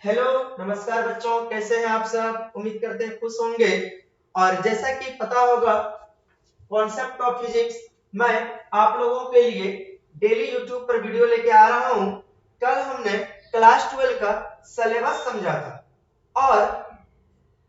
Hello नमस्कार बच्चों, कैसे हैं आप सब। उम्मीद करते हैं खुश होंगे। और जैसा कि पता होगा, कॉन्सेप्ट ऑफ फिजिक्स मैं आप लोगों के लिए डेली यूट्यूब पर वीडियो लेके आ रहा हूं। कल हमने क्लास 12 का सिलेबस समझा था और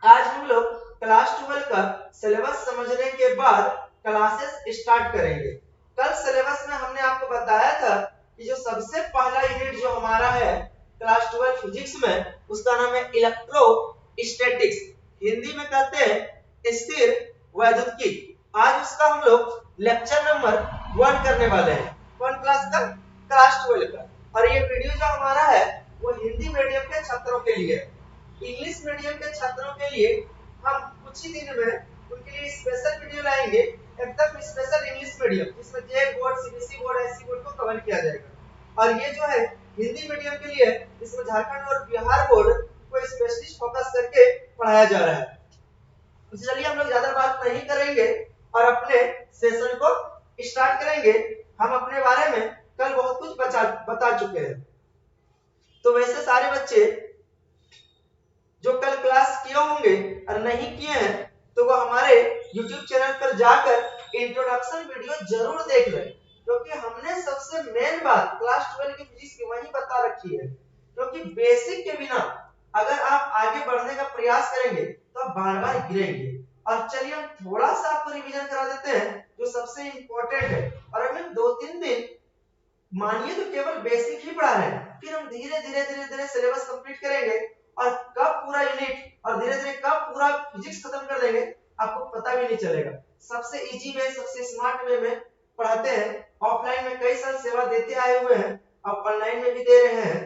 आज हम लोग क्लास 12 का सिलेबस समझने के बाद क्लासेस स्टार्ट करेंगे। कल सिलेबस में हमने आपको बताया था कि जो सबसे पहला यूनिट जो हमारा है क्लास 12 फिजिक्स में, उसका नाम है इलेक्ट्रोस्टैटिक्स, हिंदी में कहते हैं स्थिर वैद्युतिकी। आज उसका हम लोग लेक्चर नंबर 1 करने वाले हैं। कौन क्लास का? क्लास 12 का। और ये वीडियो जो हमारा है वो हिंदी मीडियम के छात्रों के लिए है। इंग्लिश मीडियम के छात्रों के लिए हम कुछ ही दिन में उनके लिए स्पेशल वीडियो लाएंगे, एकदम स्पेशल इंग्लिश मीडियम, जिसमें J board, CBSE board, SC board को कवर किया जाएगा। और ये जो है हिंदी मीडियम के लिए, इसमें झारखंड और बिहार बोर्ड को स्पेशलिस्ट फोकस करके पढ़ाया जा रहा है। तो चलिए हम लोग ज्यादा बात नहीं करेंगे और अपने सेशन को स्टार्ट करेंगे। हम अपने बारे में कल बहुत कुछ बता चुके हैं। तो वैसे सारे बच्चे जो कल क्लास किए होंगे और नहीं किए हैं तो वो हमारे YouTube चैनल पर जाकर इंट्रोडक्शन वीडियो जरूर देख लें, क्योंकि हमने सबसे मेन बात क्लास 12 की फिजिक्स की वही बता रखी है। क्योंकि बेसिक के बिना अगर आप आगे बढ़ने का प्रयास करेंगे तो आप बार बार गिरेंगे। और चलिए हम थोड़ा सा आपको रिवीजन करा देते हैं जो सबसे इंपॉर्टेंट है। और हमें 2-3 दिन मानिए तो केवल बेसिक ही पढ़ा रहे हैं, फिर हम धीरे धीरे सिलेबस कंप्लीट करेंगे और कब पूरा यूनिट और धीरे धीरे कब पूरा फिजिक्स खत्म कर देंगे आपको पता भी नहीं चलेगा। सबसे इजी वे, सबसे स्मार्ट वे में पढ़ाते हैं। ऑफलाइन में कई साल सेवा देते आए हुए हैं, अब ऑनलाइन में भी दे रहे हैं।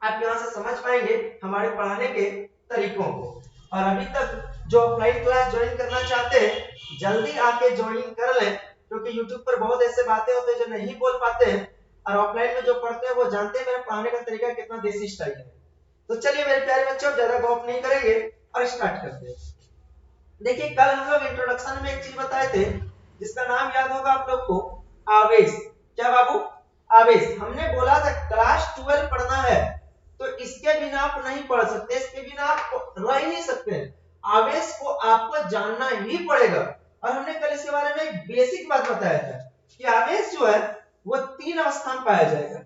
आप यहां से समझ पाएंगे हमारे पढ़ाने के तरीकों को। और अभी तक जो ऑफलाइन क्लास ज्वाइन करना चाहते हैं जल्दी आके ज्वाइन कर लें, क्योंकि YouTube पर बहुत ऐसे बातें होते हैं जो नहीं बोल पाते हैं और ऑफलाइन में जो पढ़ते हैं वो जानते हैं मेरा पढ़ाने का तरीका कितना देसी स्टाइल है। तो चलिए मेरे प्यारे बच्चों, ज्यादा गप नहीं करेंगे और स्टार्ट करते हैं। देखिए कल हम लोग इंट्रोडक्शन में एक चीज बताए थे जिसका नाम याद होगा आप लोग को, आवेश। क्या बाबू? आवेश। हमने बोला था क्लास 12 पढ़ना है तो इसके बिना आप नहीं पढ़ सकते, इसके बिना आप रह ही नहीं सकते। आवेश को आपको जानना ही पड़ेगा। और हमने कल इसके बारे में एक बेसिक बात बताया था कि आवेश जो है वो 3 अवस्था में पाया जाएगा।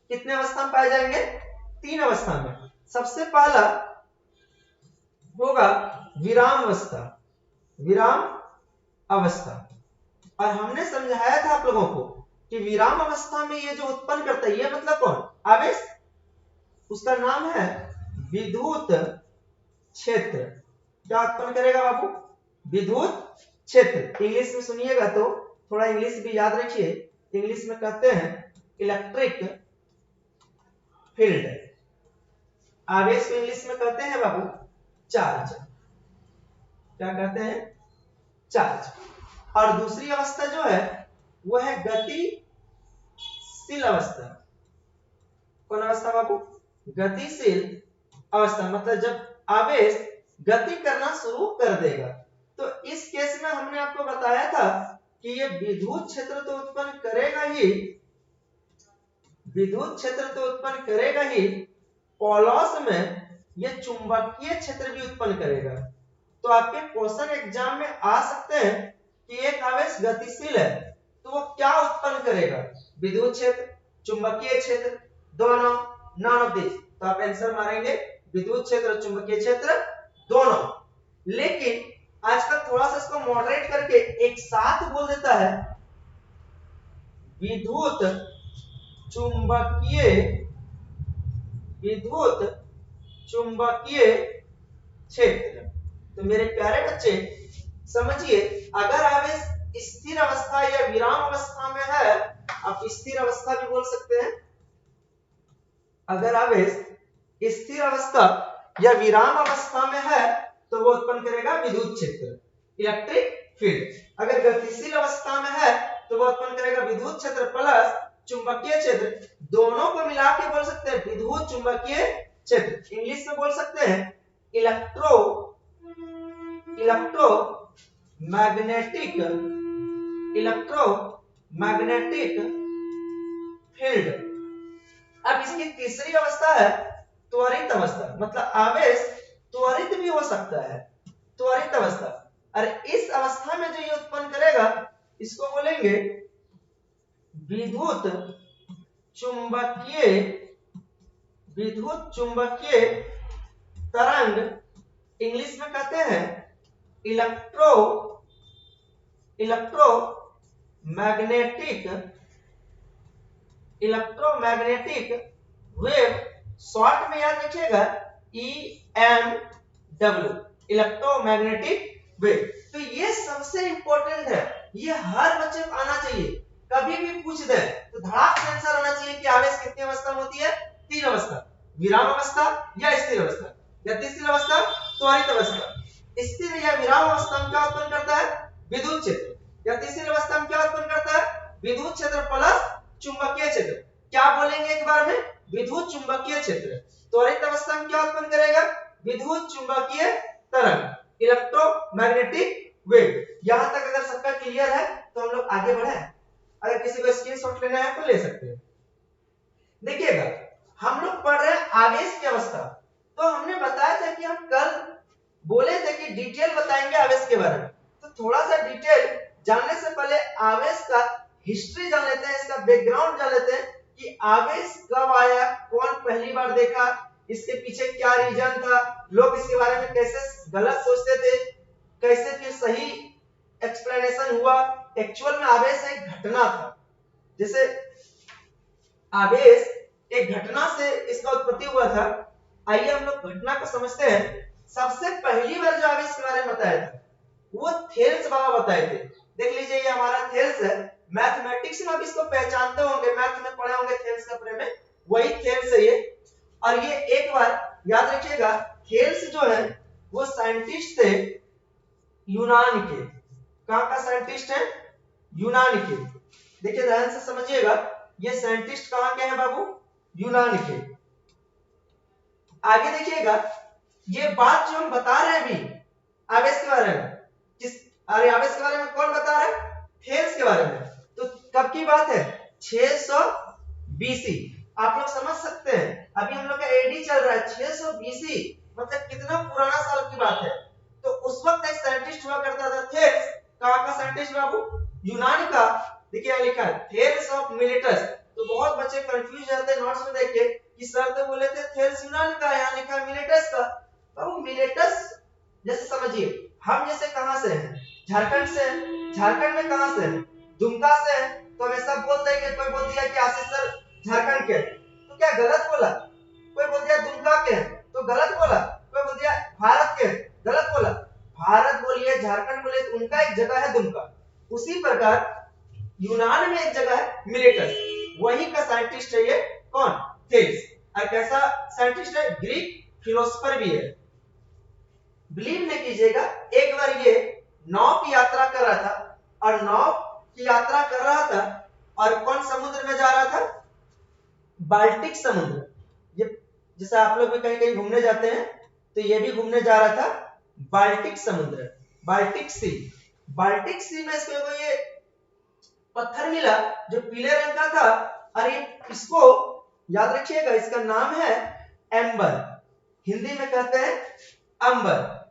कितने अवस्था में पाए जाएंगे? 3 अवस्था में। सबसे पहला होगा विराम अवस्था। विराम अवस्था। और हमने समझाया था आप लोगों को कि विराम अवस्था में ये जो उत्पन्न करता है, ये मतलब कौन? आवेश। उसका नाम है विद्युत क्षेत्र। क्या उत्पन्न करेगा बाबू? विद्युत क्षेत्र। इंग्लिश में सुनिएगा तो थोड़ा इंग्लिश भी याद रखिए। इंग्लिश में कहते हैं इलेक्ट्रिक फील्ड। आवेश को इंग्लिश में कहते हैं बाबू चार्ज। क्या कहते हैं? चार्ज। और दूसरी अवस्था जो है वो है गतिशील अवस्था। कौन अवस्था बाबू? गतिशील अवस्था। मतलब जब आवेश गति करना शुरू कर देगा। तो इस केस में हमने आपको बताया था कि ये विद्युत क्षेत्र तो उत्पन्न करेगा ही, विद्युत क्षेत्र तो उत्पन्न करेगा ही, पॉलॉस में ये चुंबकीय क्षेत्र भी उत्पन्न करेगा। तो आपके क्वेश्चन एग्जाम में आ सकते हैं कि एक आवेश गतिशील है तो वो क्या उत्पन्न करेगा? विद्युत क्षेत्र, चुंबकीय क्षेत्र, दोनों, नॉन ऑफ दिस। तो आप आंसर मारेंगे विद्युत क्षेत्र और चुंबकीय क्षेत्र दोनों। लेकिन आजकल थोड़ा सा इसको मॉडरेट करके एक साथ बोल देता है विद्युत चुंबकीय, विद्युत चुंबकीय क्षेत्र। तो मेरे प्यारे बच्चे समझिए, अगर आवेश स्थिर अवस्था या विराम अवस्था में है, आप स्थिर अवस्था भी बोल सकते हैं। अगर आवेश स्थिर अवस्था या विराम अवस्था में है तो वो उत्पन्न करेगा विद्युत क्षेत्र, इलेक्ट्रिक फील्ड। अगर गतिशील अवस्था में है तो वो उत्पन्न करेगा विद्युत क्षेत्र प्लस चुंबकीय क्षेत्र। दोनों को मिला के बोल सकते हैं विद्युत चुंबकीय क्षेत्र। इंग्लिश में बोल सकते हैं इलेक्ट्रोमैग्नेटिक फील्ड। अब इसकी तीसरी अवस्था है त्वरित अवस्था, मतलब आवेश त्वरित भी हो सकता है, त्वरित अवस्था। और इस अवस्था में जो ये उत्पन्न करेगा इसको बोलेंगे विद्युत चुंबकीय, विद्युत चुंबकीय तरंग, इंग्लिश में कहते हैं इलेक्ट्रोमैग्नेटिक वेव, शॉर्ट में याद रखिएगा EMW, इलेक्ट्रोमैग्नेटिक वेव। तो ये सबसे इंपॉर्टेंट है, ये हर बच्चे को आना चाहिए। कभी भी पूछ दे तो धड़ाक से आंसर आना चाहिए कि आवेश कितनी अवस्था में होती है, 3 अवस्था, विराम अवस्था या स्थिर अवस्था या तीसरी अवस्था त्वरित अवस्था। स्थिर या विराम अवस्था में क्या उत्पन्न करता है, विद्युत क्षेत्र, या तीसरी अवस्था में क्या उत्पन्न करता है, विद्युत क्षेत्र प्लस चुंबकीय क्षेत्र। क्या बोलेंगे एक बार में, विद्युत चुंबकीय क्षेत्र। त्वरित अवस्था में क्या उत्पन्न करेगा, विद्युत चुंबकीय तरंग, इलेक्ट्रोमैग्नेटिक वेव। यहां तक अगर सबका क्लियर है तो हम लोग आगे बढ़े। अगर किसी को स्क्रीनशॉट लेना है तो ले सकते हैं। देखिएगा हम लोग पढ़ रहे हैं आवेश की अवस्था। तो हमने बताया था कि हम कल बोले थे कि डिटेल बताएंगे आवेश के बारे में। तो थोड़ा सा डिटेल जानने से पहले आवेश का हिस्ट्री जान लेते हैं, इसका बैकग्राउंड जान लेते हैं कि आवेश कब आया, कौन पहली बार देखा, इसके पीछे क्या रीजन था, लोग इसके बारे में कैसे गलत सोचते थे, कैसे फिर सही एक्सप्लेनेशन हुआ। एक्चुअल में आवेश एक घटना था, जैसे आवेश एक घटना से इसका उत्पत्ति हुआ था। आइए हम लोग घटना को समझते हैं। सबसे पहली बार जो आवेश के बारे में बताया था वो थेल्स बाबा बताए थे। देख लीजिए ये हमारा थेल्स है, मैथमेटिक्स में आप इसको पहचानते होंगे, मैथ में पढ़े होंगे थेल्स के बारे में, वही थेल्स है ये। और ये एक बार याद रखिएगा, थेल्स जो है वो साइंटिस्ट थे यूनान के। कहां का साइंटिस्ट है, यूनान के। देखिए ध्यान से समझिएगा, ये साइंटिस्ट कहां के हैं बाबू, यूनान के। आगे देखिएगा, ये बात जो हम बता रहे हैं अभी आवेश के बारे में, किस, अरे आवेश के बारे में कौन बता रहा है, थेल्स के बारे में। तो कब की बात है, 600 BC। आप लोग समझ सकते हैं अभी हम लोग का एडी चल रहा है, 600 BC मतलब कितना पुराना साल की बात है। तो उस वक्त एक साइंटिस्ट हुआ करता था थेल्स। कहां का साइंटिस्ट बाबू, यूनान का। देखिए यहां लिखा है थेल्स ऑफ मिलेटस। तो बहुत बच्चे कंफ्यूज रहते हैं नोट्स में देख के कि सर तो बोले थे थेल्स यूनान का, यहां लिखा है मिलेटस का। बाबू मिलेटस जैसे समझिए, हम जैसे कहां से हैं, झारखंड से हैं। झारखंड में कहां से हैं, दुमका से हैं। तो ऐसा बोल देंगे, कोई बोल दिया कि आशीष सर झारखंड के, तो क्या गलत बोला। कोई बोल दिया दुमका के तो गलत बोला। कोई बोल दिया भारत के, गलत बोला। भारत बोलिए, झारखंड बोलिए, तो उनका एक जगह है दुमका। उसी प्रकार यूनान में एक जगह है मिलेटस, वही का साइंटिस्ट है ये कौन, थेल्स। और कैसा साइंटिस्ट है, ग्रीक फिलोसोफर भी है। बिलीव नहीं कीजिएगा, एक बार ये नाव की यात्रा कर रहा था, और नाव की यात्रा कर रहा था और कौन समुद्र में जा रहा था, बाल्टिक समुद्र। ये जैसे आप लोग भी कहीं कहीं घूमने जाते हैं, तो ये भी घूमने जा रहा था बाल्टिक समुद्र, बाल्टिक सी। बाल्टिक सी में इसको ये पत्थर मिला जो पीले रंग का था, और ये इसको याद रखिएगा, इसका नाम है एम्बर, हिंदी में कहते हैं अंबर।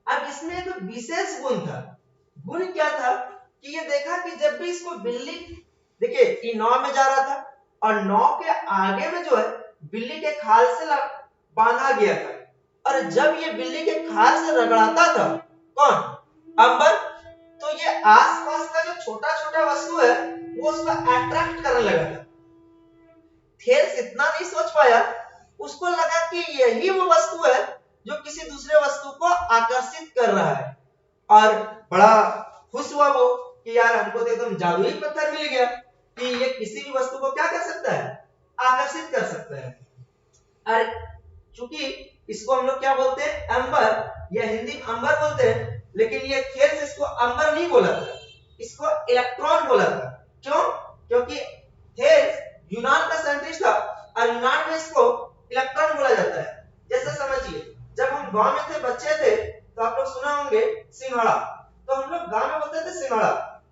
अब इसमें एक विशेष गुण था। गुण क्या था कि ये देखा कि जब भी इसको बिल्ली, देखिए ये नाव में जा रहा था और नाव के आगे में जो है बिल्ली के खाल से बांधा गया था, और जब ये बिल्ली के खाल से रगड़ाता था कौन, अंबर, तो ये आसपास का जो छोटा छोटा वस्तु है वो उसको अट्रैक्ट करने लगा था। थेल्स इतना नहीं सोच पाया, उसको लगा कि यही वो वस्तु है जो किसी दूसरे वस्तु को आकर्षित कर रहा है, और बड़ा खुश हुआ वो कि यार हमको तो एकदम जादुई पत्थर मिल गया कि ये किसी भी वस्तु को क्या कर सकता है, आकर्षित कर सकता है। और चूंकि इसको हम लोग क्या बोलते हैं, अंबर, या हिंदी में अंबर बोलते हैं, लेकिन ये थेल्स इसको अंबर नहीं बोला था, इसको इलेक्ट्रॉन बोला था। क्यों, क्योंकि थेल्स यूनान का साइंटिस्ट था और यूनान में इसको इलेक्ट्रॉन बोला जाता है। जैसे समझिए, जब हम गांव में थे, बच्चे थे, तो आप लोग सुना होंगे सिंघाड़ा, तो हम लोग गांव में बोलते थे सिंघाड़ा,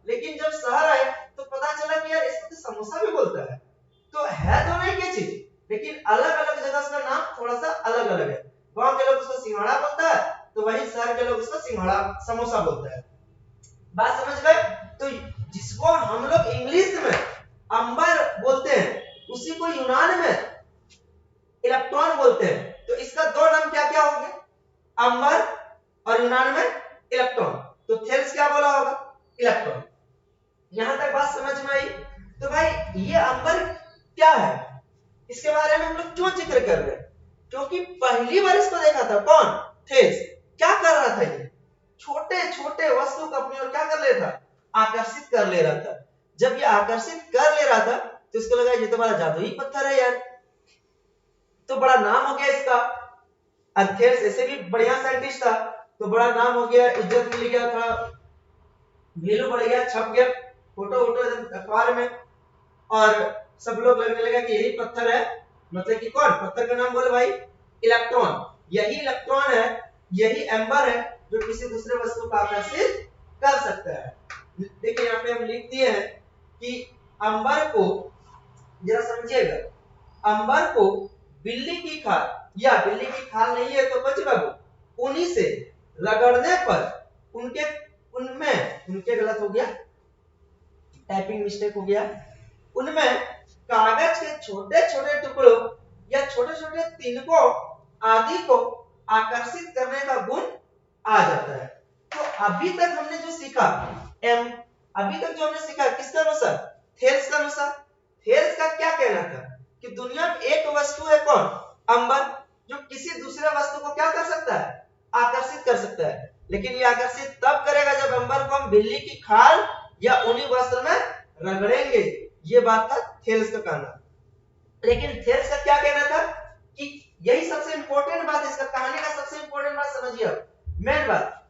लेकिन जब शहर आए तो पता चला कि यार इसको तो समोसा भी बोलता है। तो है दोनों एक ही चीज, लेकिन अलग अलग जगह उसका नाम थोड़ा सा अलग अलग है। गांव के लोग उसको सिंघाड़ा बोलता है, तो वहीं शहर के लोग उसको सिंघाड़ा समोसा बोलता है। बात समझ गए? तो जिसको हम लोग इंग्लिश में अंबर बोलते हैं, उसी को यूनान में इलेक्ट्रॉन बोलते हैं। तो इसका दो नाम क्या क्या होंगे? अंबर और यूनान में इलेक्ट्रॉन। तो थेल्स क्या बोला होगा? इलेक्ट्रॉन। यहां तक बात समझ में आई? तो भाई ये अंबर क्या है, इसके बारे में हम लोग क्यों जिक्र कर रहे हैं? क्योंकि पहली बार इसको देखा था कौन? थेल्स। क्या कर रहा था ये? छोटे छोटे वस्तु को अपनी ओर क्या कर ले रहा था? आकर्षित कर ले रहा था। जब ये आकर्षित कर ले रहा था तो इसको लगा ये तो बड़ा जादुई पत्थर है यार, तो बड़ा नाम हो गया इसका। थेल्स ऐसे भी बढ़िया साइंटिस्ट था, तो बड़ा नाम हो गया, इज्जत मिल गया, थोड़ा वैल्यू बढ़ गया, छप गया फोटो अखबार में, और सब लोग लगने लगा कि यही पत्थर है। मतलब कि कौन? पत्थर का नाम बोले भाई, इलेक्ट्रॉन। यही इलेक्ट्रॉन है, यही एम्बर है जो किसी दूसरे वस्तु को आकर्षित कर सकता है। देखिए यहाँ पे हम लिख दिए हैं कि अंबर को, जरा समझिएगा, अंबर को बिल्ली की खाल, या बिल्ली की खाल नहीं है तो बच बाबू उन्हीं से रगड़ने पर उनके गलत हो गया, टाइपिंग मिस्टेक हो गया, उनमें कागज के छोटे छोटे टुकड़ों या छोटे छोटे तिनकों आदि को आकर्षित करने का गुण आ जाता है। तो अभी तक हमने जो सीखा, किसका अनुसार? थेल्स का अनुसार। थेल्स का क्या कहना था कि दुनिया में एक वस्तु है कौन? अंबर, जो किसी दूसरे वस्तु को क्या कर सकता है? आकर्षित कर सकता है। लेकिन ये आकर्षित तब करेगा जब अंबर को हम बिल्ली की खाल या ऊनी वस्त्र में रगड़ेंगे। ये बात था थेल्स का कहना। लेकिन थेल्स का क्या कहना था कि यही सबसे इंपॉर्टेंट बात है, इसका कहानी का सबसे इंपॉर्टेंट बात समझिए। मेन बात,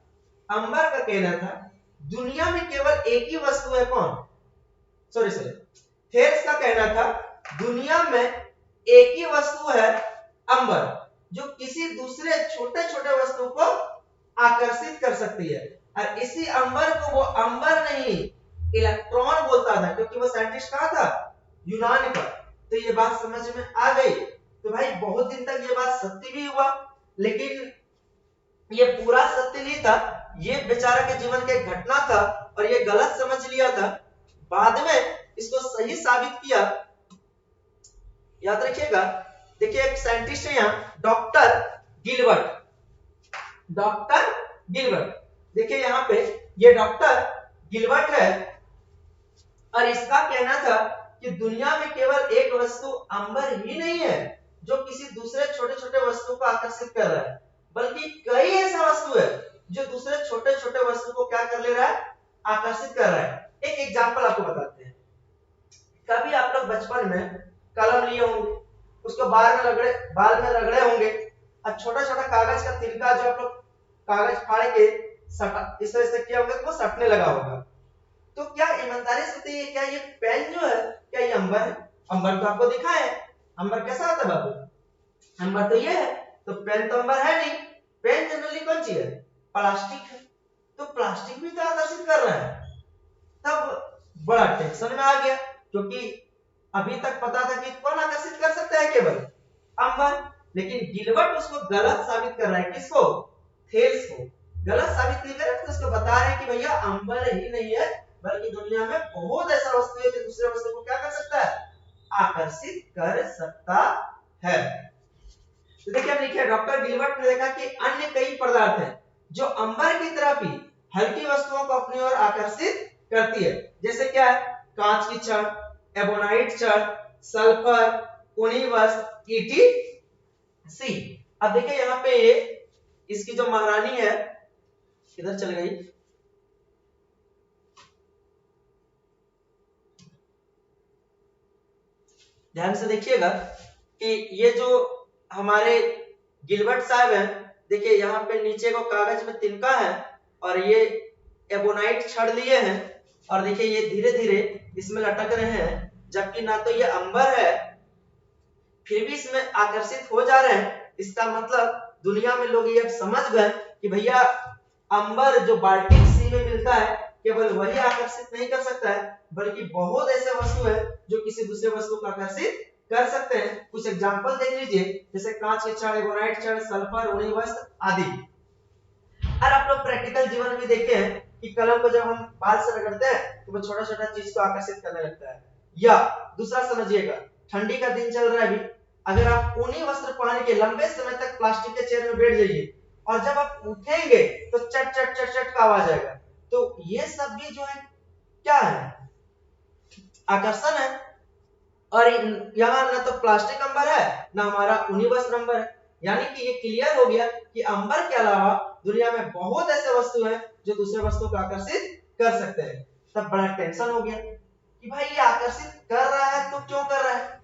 अंबर का कहना था दुनिया में केवल एक ही वस्तु है कौन? सॉरी थेल्स का कहना था दुनिया में एक ही वस्तु है अंबर, जो किसी दूसरे छोटे छोटे वस्तु को आकर्षित कर सकती है। और इसी अंबर को वो अंबर नहीं इलेक्ट्रॉन बोलता था, क्योंकि वो साइंटिस्ट कहाँ था? यूनान का। तो ये बात समझ में आ गई। तो भाई बहुत दिन तक ये बात सत्य भी हुआ, लेकिन ये पूरा सत्य नहीं था, ये बेचारा के जीवन का एक घटना था और ये गलत समझ लिया था। बाद में इसको सही साबित किया। याद रखिएगा, देखिए एक साइंटिस्ट है यहाँ, डॉक्टर गिलबर्ट। देखिए यहाँ पे ये डॉक्टर गिलबर्ट है, और इसका कहना था कि दुनिया में केवल एक वस्तु अंबर ही नहीं है जो किसी दूसरे छोटे छोटे वस्तु को आकर्षित कर रहा है, बल्कि कई ऐसा वस्तु है जो दूसरे छोटे छोटे वस्तु को क्या कर ले रहा है? आकर्षित कर रहा है। एक एग्जांपल आपको बताते हैं। कभी आप लोग बचपन में कलम लिए होंगे, उसको बाल में रगड़े होंगे, और छोटा छोटा कागज का तिनका जो आप लोग कागज फाड़ के इस तरह से किया होगा तो वो सटने लगा होगा। तो क्या ईमानदारी से बताइए, क्या ये पेन जो है, क्या ये अंबर है? अंबर तो आपको दिखा है, अंबर कैसा होता है बाबू? अंबर तो ये है, तो पेन तो अंबर है नहीं। पेन जनरली कौन चीज है? प्लास्टिक है। तो प्लास्टिक भी तो आकर्षित कर रहा है। तब बड़ा टेंशन में आ गया, क्योंकि अभी तक पता था कि कौन आकर्षित कर सकता है? केवल अंबर। लेकिन गिलबर्ट उसको गलत साबित कर रहा है। किसको? थेल्स को गलत साबित नहीं कर रहे, तो उसको बता रहे हैं कि भैया अंबर ही नहीं है, बल्कि दुनिया में बहुत ऐसा वस्तु है जो दूसरे वस्तु को क्या कर सकता है? आकर्षित कर सकता है। तो देखिए हम लिखे, डॉक्टर गिलबर्ट ने देखा कि अन्य कई पदार्थ हैं जो अंबर की तरह भी हल्की वस्तुओं को अपनी ओर आकर्षित करती है। जैसे क्या है? कांच की छड़, एबोनाइट छड़, सल्फर, ऊनी वस्त्र, ईटीसी। अब देखिए यहाँ पे इसकी जो महारानी है, किधर चल गई? ध्यान से देखिएगा कि ये जो हमारे गिलबर्ट साहब हैं, देखिए यहाँ पे नीचे को कागज में तिनका है और ये एबोनाइट छड़ लिए हैं, और देखिए ये धीरे धीरे इसमें लटक रहे हैं, जबकि ना तो ये अंबर है फिर भी इसमें आकर्षित हो जा रहे हैं। इसका मतलब दुनिया में लोग ये समझ गए कि भैया अंबर जो बाल्टिक सी में मिलता है केवल वही आकर्षित नहीं कर सकता है, बल्कि बहुत ऐसे वस्तु है जो किसी दूसरे वस्तु को आकर्षित कर सकते हैं। कुछ एग्जांपल देख लीजिए, जैसे कांच की छड़, एगोनाइट छड़, सल्फर, उड़ी वस्त्र आदि। और आप लोग प्रैक्टिकल जीवन में देखे हैं कि कलम को जब हम बाल से रगड़ते हैं तो वो छोटा छोटा चीज को आकर्षित करने लगता है। या दूसरा समझिएगा, ठंडी का दिन चल रहा है अभी, अगर आप ऊनी वस्त्र पहन के लंबे समय तक प्लास्टिक के चेयर में बैठ जाइए और जब आप उठेंगे तो चट चट चट चट का आवाज आएगा। तो ये सब भी जो है क्या है, आकर्षण है। और यहाँ ना तो प्लास्टिक अंबर है ना हमारा ऊनी वस्त्र अंबर है, यानी कि ये क्लियर हो गया कि अंबर के अलावा दुनिया में बहुत ऐसे वस्तु हैं जो दूसरे वस्तु को आकर्षित कर सकते हैं। तब बड़ा टेंशन हो गया कि भाई ये आकर्षित कर रहा है तो क्यों कर रहा है।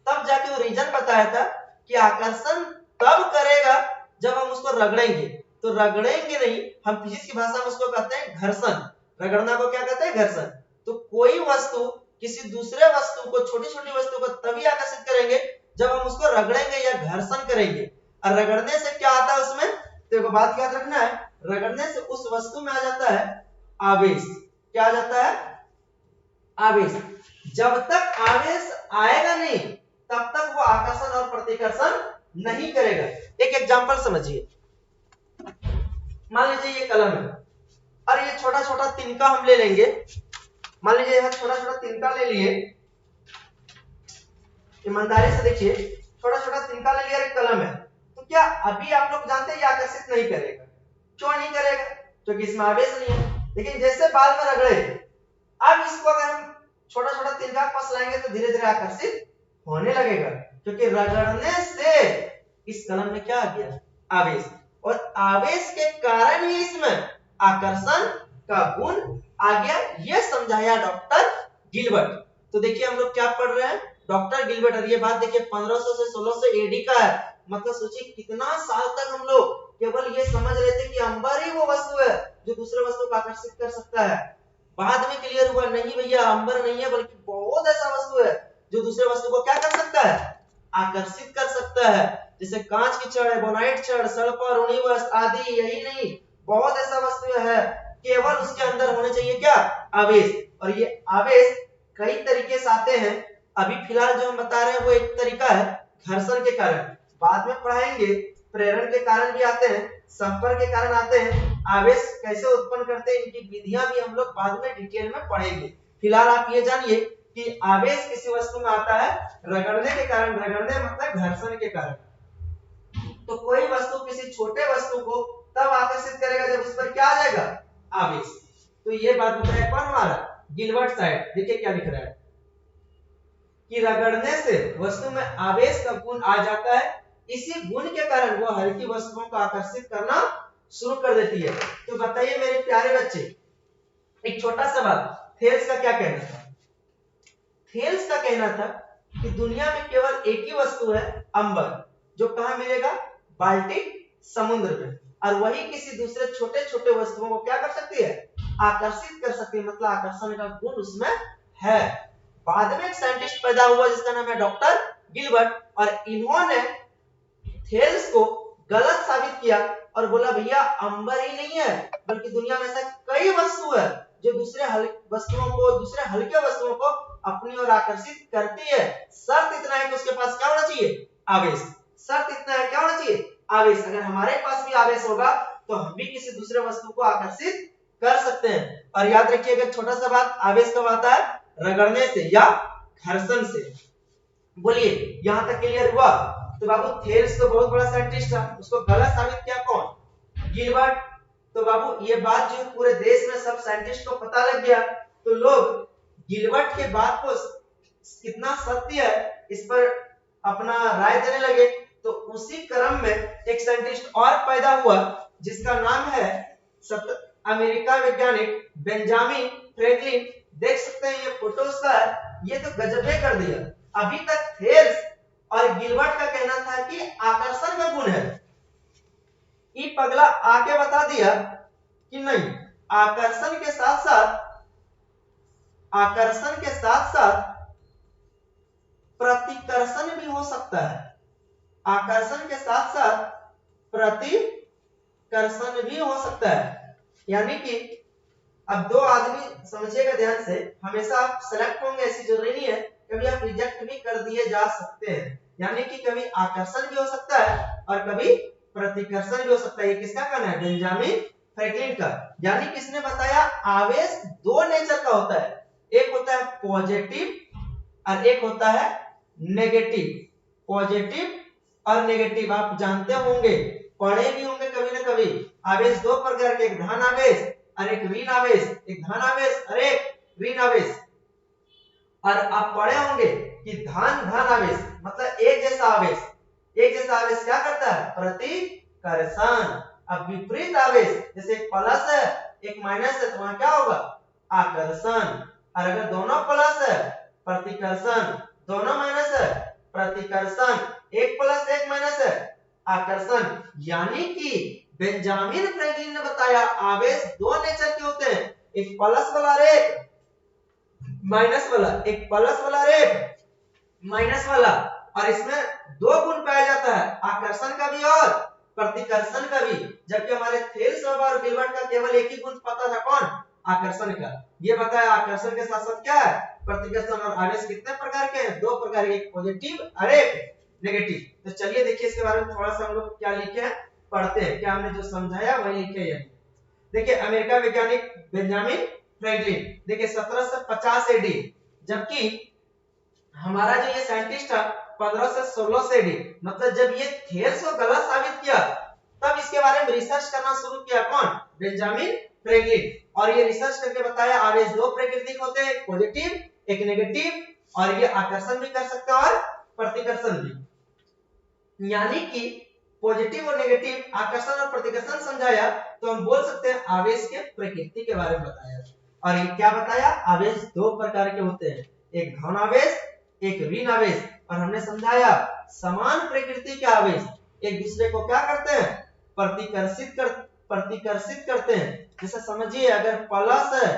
तब जाके वो रीजन बताया था कि आकर्षण तब करेगा जब हम उसको रगड़ेंगे। तो रगड़ेंगे नहीं, हम फिजिक्स की भाषा में उसको कहते हैं घर्षण। रगड़ना को क्या कहते हैं, घर्षण। तो कोई वस्तु किसी दूसरे वस्तु को, छोटी छोटी वस्तु को तभी आकर्षित करेंगे जब हम उसको रगड़ेंगे या घर्षण करेंगे। और रगड़ने से क्या आता है उसमें, तो एक बात याद रखना है, रगड़ने से उस वस्तु में आ जाता है आवेश। क्या आ जाता है, आवेश। जब तक आवेश आएगा नहीं तब तक वो आकर्षण और प्रतिकर्षण नहीं करेगा। एक एग्जांपल समझिए, मान लीजिए ये कलम है और ये छोटा छोटा तिनका हम ले लेंगे। मान लीजिए यहाँ छोटा छोटा तिनका ले लिए, ईमानदारी से देखिए, छोटा छोटा तिनका ले लिया, एक कलम है। तो क्या अभी आप लोग जानते हैं ये आकर्षित नहीं करेगा। क्यों नहीं करेगा, क्योंकि इसमें आवेश नहीं है। लेकिन जैसे बाल में रगड़े, अब इसको अगर हम छोटा छोटा तिनका पास लाएंगे तो धीरे धीरे आकर्षित होने लगेगा, क्योंकि रगड़ने से इस कलम में क्या आ गया, आवेश। और आवेश के कारण ही इसमें आकर्षण का गुण आ गया। यह समझाया डॉक्टर गिलबर्ट। तो देखिए हम लोग क्या पढ़ रहे हैं, डॉक्टर गिलबर्ट। और ये बात देखिए 1500 से 1600 एडी का है। मतलब सोचिए कितना साल तक हम लोग केवल ये समझ रहे थे कि अंबर ही वो वस्तु है जो दूसरे वस्तु को आकर्षित कर सकता है। बाद में क्लियर हुआ नहीं भैया, अंबर नहीं है बल्कि बहुत ऐसा वस्तु है जो दूसरे वस्तु को क्या कर सकता है, आकर्षित कर सकता है। जैसे कांच की छड़, एबोनाइट छड़, सल्फर, उड़ी वस्त्र आदि। यही नहीं, बहुत ऐसा वस्तु है, केवल उसके अंदर होने चाहिए क्या, आवेश। और ये आवेश कई तरीके से आते हैं। अभी फिलहाल जो हम बता रहे हैं वो एक तरीका है घर्षण के कारण, बाद में पढ़ाएंगे प्रेरण के कारण भी आते हैं, संपर्क के कारण आते हैं, आवेश कैसे उत्पन्न करते हैं, इनकी विधियां भी हम लोग बाद में डिटेल में पढ़ेंगे। फिलहाल आप ये जानिए कि आवेश किसी वस्तु में आता है रगड़ने के कारण। रगड़ने मतलब घर्षण के कारण। तो कोई वस्तु किसी छोटे वस्तु को तब आकर्षित करेगा जब उस पर क्या आ जाएगा, आवेश। तो ये बात बताया कौन, हमारा गिलबर्ट साइड। देखिए क्या लिख रहा है कि रगड़ने से वस्तु में आवेश का गुण आ जाता है, इसी गुण के कारण वो हल्की वस्तुओं को आकर्षित करना शुरू कर देती है। तो बताइए मेरे प्यारे बच्चे, एक छोटा सा बात, थेल्स का क्या कहना था। थेल्स का कहना था कि दुनिया में केवल एक ही वस्तु है, अंबर, जो कहां मिलेगा, बाल्टिक समुद्र में। और वही किसी दूसरे छोटे छोटे वस्तुओं को क्या कर सकती है, आकर्षित कर सकती है। मतलब आकर्षण का गुण उसमें है। बाद में एक साइंटिस्ट पैदा हुआ जिसका नाम है डॉक्टर गिलबर्ट, और इन्होंने थेल्स को गलत साबित किया और बोला भैया अंबर ही नहीं है बल्कि दुनिया में ऐसा कई वस्तु है जो दूसरे हल्के वस्तुओं को अपनी ओर आकर्षित करती है। शर्त इतना है कि उसके पास क्या होना चाहिए, आवेश। शर्त इतना है, क्या होना चाहिए, आवेश। अगर हमारे पास भी आवेश होगा तो हम भी किसी दूसरे वस्तु को आकर्षित कर सकते हैं। और याद रखिएगा छोटा सा बात, आवेश कब आता है, रगड़ने से या घर्षण से। बोलिए यहां तक क्लियर हुआ। तो बाबू थेल्स तो बहुत बड़ा साइंटिस्ट था, उसको गलत साबित किया कौन, गिलबर्ट। तो बाबू ये बात जो पूरे देश में सब साइंटिस्ट को पता लग गया, तो लोग गिलबर्ट के बात को कितना सत्य है इस पर अपना राय देने लगे। तो उसी क्रम में एक साइंटिस्ट और पैदा हुआ जिसका नाम है अमेरिका वैज्ञानिक बेंजामिन फ्रैंकलिन। देख सकते हैं ये फोटो उसका है, ये तो गजबे कर दिया। अभी तक थेल्स और गिलबर्ट का कहना था कि आकर्षण का गुण है, ये पगला आके बता दिया कि नहीं, आकर्षण के साथ साथ प्रतिकर्षण भी हो सकता है। आकर्षण के साथ साथ प्रतिकर्षण भी हो सकता है। यानी कि अब दो आदमी, समझिएगा ध्यान से, हमेशा आप सेलेक्ट होंगे ऐसी जरूरी नहीं है, कभी आप रिजेक्ट भी कर कर दिए जा सकते हैं, यानी कि कभी आकर्षण भी हो सकता है और कभी प्रतिकर्षण भी हो सकता है। ये किसका कहना है? बेंजामिन फ्रैंकलिन का। यानी किसने बताया? आवेश दो नेचर का होता है, एक होता है पॉजिटिव और एक होता है नेगेटिव। पॉजिटिव और नेगेटिव आप जानते होंगे, पढ़े भी होंगे कभी ना कभी। आवेश दो प्रकार के, एक धन आवेश और एक ऋण आवेश, एक धन आवेश और एक ऋण आवेश। और आप पढ़े होंगे कि धन धन आवेश मतलब एक जैसा आवेश, एक जैसा आवेश क्या करता है? प्रतिकर्षण। अब विपरीत आवेश जैसे एक प्लस है एक माइनस है तो वहां क्या होगा? आकर्षण। और अगर दोनों प्लस है प्रतिकर्षण, दोनों माइनस है प्रतिकर्षण, एक प्लस एक माइनस है आकर्षण। यानी कि बेंजामिन फ्रैंकलिन ने बताया आवेश दो नेचर के होते हैं, एक प्लस वाला और एक माइनस वाला, एक प्लस वाला और एक माइनस वाला। और इसमें दो गुण पाया जाता है, आकर्षण का भी और प्रतिकर्षण का भी। जबकि हमारे थेल्स और गिलबर्ट का केवल एक ही गुण पता था, कौन? आकर्षण का। ये बताया आकर्षण के साथ साथ क्या है? प्रतिकर्षण। और आवेश कितने प्रकार के हैं? दो प्रकार के, एक पॉजिटिव और एक नेगेटिव। तो चलिए देखिए इसके बारे में थोड़ा सा हम लोग क्या लिखे हैं, पढ़ते हैं। क्या हमने जो समझाया वही लिखे हैं। देखिए अमेरिका वैज्ञानिक बेंजामिन फ्रैंकलिन, देखिए 1750 एडी, जबकि हमारा जो ये साइंटिस्ट था 1516 से एडी। मतलब जब ये थेल्स को गलत साबित किया तब इसके बारे में रिसर्च करना शुरू किया, कौन? Benjamin Franklin. और ये रिसर्च करके बताया आवेश दो प्रकृति के होते हैं, एक पॉजिटिव एक नेगेटिव, और ये आकर्षण भी कर सकते हैं और प्रतिकर्षण भी। यानी कि पॉजिटिव और नेगेटिव, आकर्षण और प्रतिकर्षण समझाया तो हम बोल सकते हैं आवेश के प्रकृति के बारे में बताया। और ये क्या बताया? आवेश दो प्रकार के होते हैं, एक धन आवेश एक ऋण आवेश। और हमने समझाया समान प्रकृति के आवेश एक दूसरे को क्या करते हैं? प्रतिकर्षित करते हैं। जैसे समझिए अगर प्लस है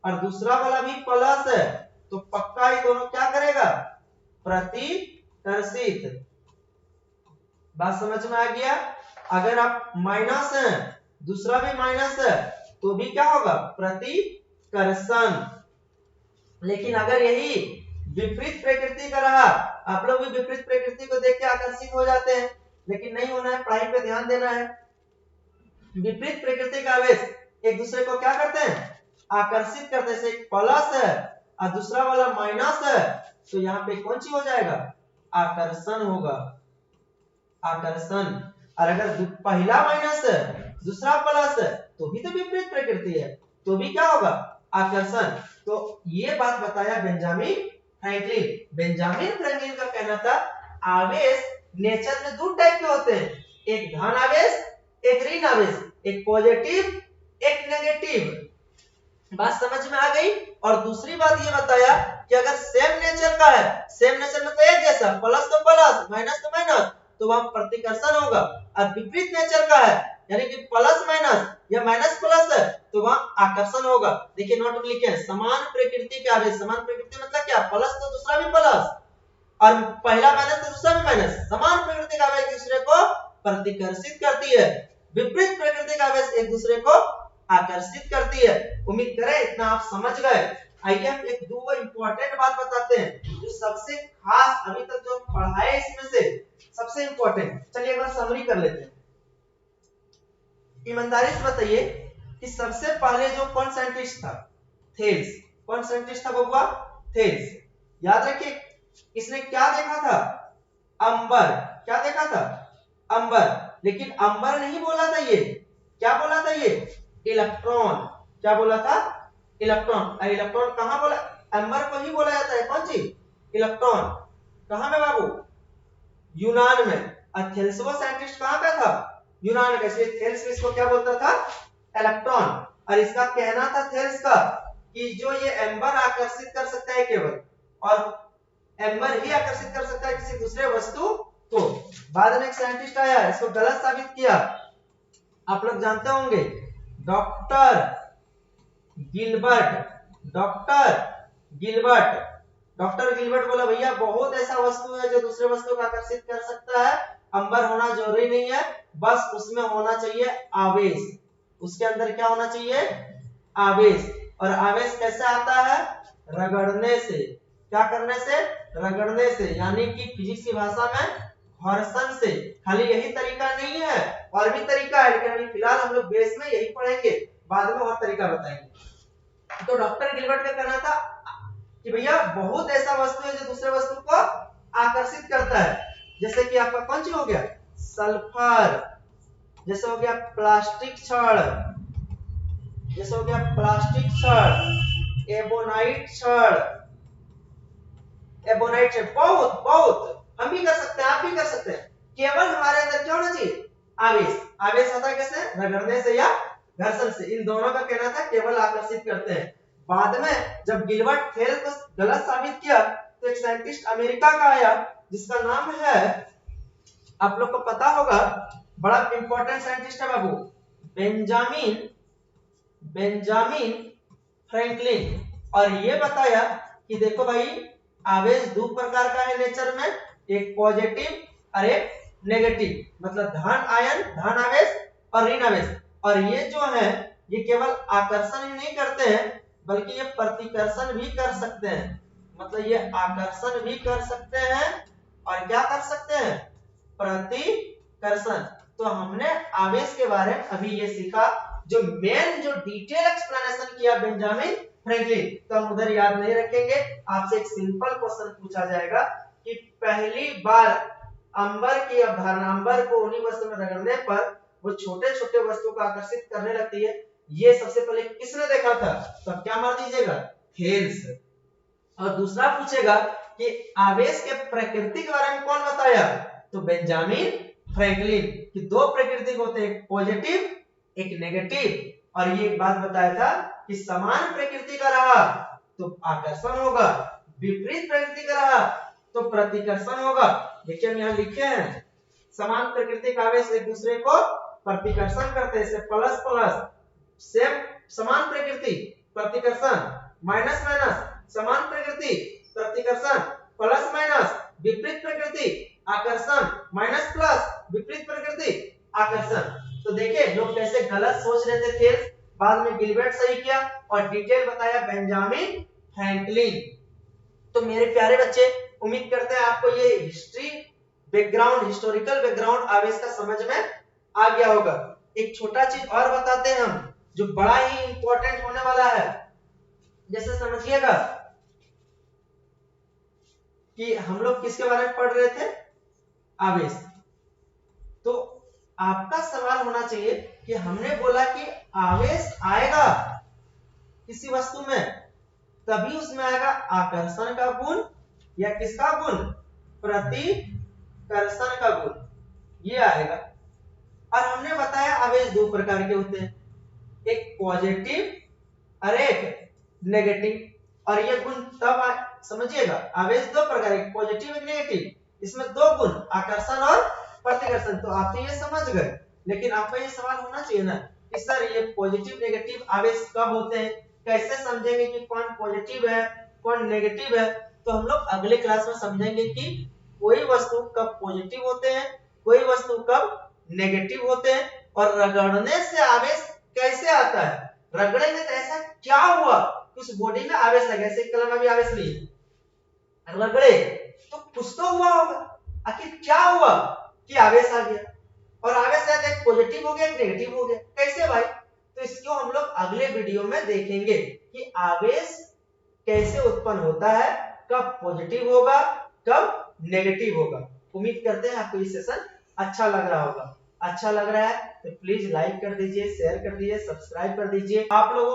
और दूसरा वाला भी प्लस है तो पक्का ये दोनों क्या करेगा? प्रतिकर्षित। बात समझ में आ गया? अगर आप माइनस है दूसरा भी माइनस है तो भी क्या होगा? प्रतिकर्षण। लेकिन अगर यही विपरीत प्रकृति का रहा, आप लोग भी विपरीत प्रकृति को देख के आकर्षित हो जाते हैं, लेकिन नहीं होना है, पढ़ाई पे ध्यान देना है। विपरीत प्रकृति का आवेश एक दूसरे को क्या करते हैं? आकर्षित करते हैं। एक प्लस है और दूसरा वाला माइनस है तो यहाँ पे कौन सी हो जाएगा? आकर्षण होगा, आकर्षण। और अगर पहला माइनस है दूसरा प्लस है तो भी तो विपरीत प्रकृति है, तो भी क्या होगा? आकर्षण। तो ये बात बताया बेंजामिन फ्रैंकलिन। बेंजामिन फ्रैंकलिन का कहना था आवेश नेचर में दो टाइप के होते हैं, एक धन आवेश एक ऋण आवेश, एक पॉजिटिव एक नेगेटिव। बात समझ में आ गई? और दूसरी बात ये बताया कि अगर सेम नेचर का है, सेम नेचर मतलब एक जैसा, प्लस तो प्लस माइनस तो माइनस, तो वहां प्रतिकर्षण होगा। और विपरीत नेचर का है यानी कि प्लस माइनस या माइनस प्लस है तो वहां आकर्षण होगा। देखिए नोट में लिखे हैं समान प्रकृति के आवेश। समान प्रकृति मतलब क्या? प्लस तो दूसरा भी प्लस और पहला माइनस तो दूसरा भी माइनस। समान प्रकृति का आवेश दूसरे को प्रतिकर्षित करती है, विपरीत प्रकृति का आवेश एक दूसरे को आकर्षित करती है। उम्मीद करें इतना आप समझ गए। आइए हम एक दो इंपॉर्टेंट बात बताते हैं जो सबसे खास अभी तक जो पढ़ा है इसमें से सबसे इंपॉर्टेंट। चलिए एक बार समरी कर लेते हैं। ईमानदारी से बताइए कि सबसे पहले जो कौन साइंटिस्ट था? थेल्स। कौन साइंटिस्ट था बबुआ? थेल्स। याद रखिए इसने क्या देखा था? अंबर। क्या देखा था? अंबर। लेकिन अंबर नहीं बोला था, ये क्या बोला था? ये इलेक्ट्रॉन। क्या बोला था? इलेक्ट्रॉन। इलेक्ट्रॉन कहां बोला? अंबर को ही बोला जाता है। कौन चीज? इलेक्ट्रॉन। कहां में बाबू? यूनान में। और थेल्स वो साइंटिस्ट कहां का था? यूनान का। इसलिए थेल्स इसको क्या बोलता था? इलेक्ट्रॉन। और इसका कहना था थेल्स का कि जो ये एम्बर आकर्षित कर सकता है केवल, और एम्बर ही आकर्षित कर सकता है किसी दूसरे वस्तु को। बाद में एक साइंटिस्ट आया इसको गलत साबित किया, आप लोग जानते होंगे, doctor Gilbert. Doctor Gilbert. Doctor Gilbert बोला भैया बहुत ऐसा वस्तु है जो दूसरे वस्तु को आकर्षित कर सकता है, अंबर होना जरूरी नहीं है, बस उसमें होना चाहिए आवेश। उसके अंदर क्या होना चाहिए? आवेश। और आवेश कैसे आता है? रगड़ने से। क्या करने से? रगड़ने से, यानी कि फिजिक्स की भाषा में घर्षण से। खाली यही तरीका नहीं है, और भी तरीका है, लेकिन अभी फिलहाल हम लोग बेस में यही पढ़ेंगे, बाद में और तरीका बताएंगे। तो डॉक्टर गिलबर्ट का कहना था कि भैया बहुत ऐसा वस्तु है जो दूसरे वस्तु को आकर्षित करता है। जैसे कि आपका कौन सी हो गया? सल्फर, जैसे हो गया प्लास्टिक छड़, जैसे हो गया प्लास्टिक छड़, एबोनाइट छड़, एबोनाइट छड़। बहुत बहुत हम भी कर सकते हैं, आप भी कर सकते हैं। केवल हमारे अंदर क्या होना चाहिए? आवेश। आवेश आता है कैसे? रगड़ने से या घर्षण से। इन दोनों का कहना था केवल आकर्षित करते हैं। बाद में जब गिलबर्ट थेल को गलत साबित किया तो एक साइंटिस्ट अमेरिका का आया जिसका नाम है, आप लोग को पता होगा, बड़ा इंपॉर्टेंट साइंटिस्ट है बाबू, बेंजामिन फ्रैंकलिन। और ये बताया कि देखो भाई, आवेश दो प्रकार का है नेचर में, एक पॉजिटिव और एक नेगेटिव, मतलब धन आयन, धन आवेश और ऋण आवेश। और ये जो है ये केवल आकर्षण ही नहीं करते हैं बल्कि ये प्रतिकर्षण भी कर सकते हैं। मतलब ये आकर्षण भी कर सकते हैं और क्या कर सकते हैं? प्रतिकर्षण। तो हमने आवेश के बारे में अभी ये सीखा, जो मेन जो डिटेल एक्सप्लेनेशन किया बेंजामिन फ्रैंकलिन। तो हम उधर याद नहीं रखेंगे, आपसे एक सिंपल क्वेश्चन पूछा जाएगा कि पहली बार अंबर की अवधारणा, अंबर को उन्हीं वस्तु में रगड़ने पर वो छोटे छोटे वस्तु को आकर्षित करने लगती है, ये सबसे पहले किसने देखा था? तो क्या मार दीजिएगा? थेल्स। और दूसरा पूछेगा कि आवेश के प्रकृति के बारे में कौन बताया? तो बेंजामिन फ्रैंकलिन। कि दो प्रकृति होते हैं, एक पॉजिटिव एक नेगेटिव। और ये एक बात बताया था कि समान प्रकृति का रहा तो आकर्षण होगा, विपरीत प्रकृति का रहा तो प्रतिकर्षण होगा। देखिए हम यहाँ लिखे हैं, समान प्रकृति का आवेश एक दूसरे को प्रतिकर्षण करते हैं, प्लस प्लस सेम, समान प्रकृति प्रतिकर्षण, माइनस माइनस समान प्रकृति प्रतिकर्षण, प्लस माइनस विपरीत प्रकृति आकर्षण, माइनस प्लस विपरीत प्रकृति आकर्षण। तो देखिए लोग कैसे गलत सोच रहे थे, बाद में गिलबर्ट सही किया और डिटेल बताया बेंजामिन फ्रैंकलिन। तो मेरे प्यारे बच्चे, उम्मीद करते हैं आपको ये हिस्ट्री बैकग्राउंड, हिस्टोरिकल बैकग्राउंड आवेश का समझ में आ गया होगा। एक छोटा चीज और बताते हैं हम, जो बड़ा ही इंपॉर्टेंट होने वाला है। जैसे समझिएगा कि हम लोग किसके बारे में पढ़ रहे थे? आवेश। तो आपका सवाल होना चाहिए कि हमने बोला कि आवेश आएगा किसी वस्तु में तभी उसमें आएगा आकर्षण का गुण या किसका गुण? प्रतिकर्षण का गुण, ये आएगा। और हमने बताया आवेश दो प्रकार के होते हैं, एक पॉजिटिव और एक नेगेटिव। और ये गुण तब समझिएगा, आवेश दो प्रकार, एक पॉजिटिव एक नेगेटिव, इसमें दो गुण आकर्षण और प्रतिकर्षण। तो आप तो ये समझ गए, लेकिन आपका ये सवाल होना चाहिए ना कि सर ये पॉजिटिव नेगेटिव आवेश कब होते हैं, कैसे समझेंगे कि कौन पॉजिटिव है कौन नेगेटिव है? तो हम लोग अगले क्लास में समझेंगे कि कोई वस्तु कब पॉजिटिव होते हैं, कोई वस्तु कब नेगेटिव होते हैं, और रगड़ने से आवेश कैसे आता है। रगड़ेंगे तो ऐसा क्या हुआ उस बॉडी में आवेश लगे, जैसे कलम में भी आवेश लिए रगड़े तो कुछ तो हुआ होगा, आखिर क्या हुआ कि आवेश आ गया, और आवेश आया एक पॉजिटिव हो गया एक नेगेटिव हो गया, कैसे भाई? तो इसको हम लोग अगले वीडियो में देखेंगे कि आवेश कैसे उत्पन्न होता है, कब पॉजिटिव होगा कब नेगेटिव होगा। उम्मीद करते हैं आपको ये सेशन अच्छा लग रहा होगा। अच्छा लग रहा है तो प्लीज लाइक कर दीजिए, शेयर कर दीजिए, सब्सक्राइब कर दीजिए। आप लोगों